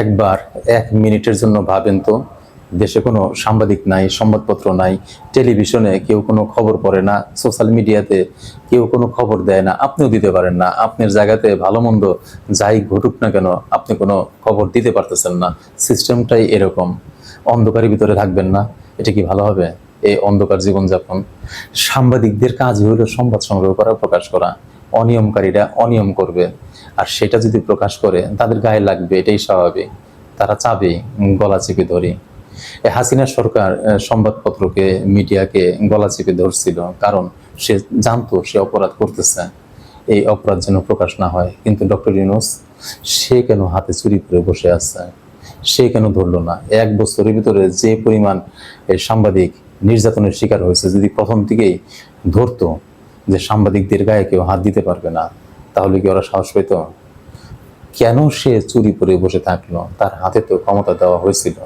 একবার 1 মিনিটের জন্য ভাবেন তো, দেশে কোনো সাংবাদিক নাই, সংবাদপত্র নাই, টেলিভিশনে কেউ কোনো খবর পড়ে না, সোশ্যাল মিডিয়াতে কেউ কোনো খবর দেয় না, আপনিও দিতে পারেন না। আপনার জায়গাতে ভালো মন্দ যাই ঘটুক না কেন, আপনি কোনো খবর দিতে পারতেছেন না। সিস্টেমটাই এরকম। অন্ধকারের ভিতরে থাকবেন না, এটা কি ভালো হবে? এই অন্ধকার জীবনযাপন। সাংবাদিকদের কাজই হলো সংবাদ সংগ্রহ করা, প্রকাশ করা। অনিয়মকারীরা অনিয়ম করবে, আর সেটা যদি প্রকাশ করে তাদের গায়ে লাগবে, এটাই স্বাভাবিক। তারা চাবে গলা চেপে ধরে। হাসিনা সরকার সংবাদপত্রকে, মিডিয়াকে গলা চেপে ধরছিল, কারণ সে জানতো সে অপরাধ করতেছে, এই অপরাধ যেন প্রকাশ না হয়। কিন্তু ডক্টর ইউনূস, সে কেন হাতে চুরি করে বসে আছে? সে কেন ধরলো না? 1 বছরের ভিতরে যে পরিমাণ সাংবাদিক নির্যাতনের শিকার হয়েছে, যদি প্রথম থেকেই ধরতো যে সাংবাদিকদের গায়ে কেউ হাত দিতে পারবে না, তাহলে কি ওরা সাহস পেত? কেন সে চুরি করে বসে থাকলো? তার হাতে তো ক্ষমতা দেওয়া হয়েছিল।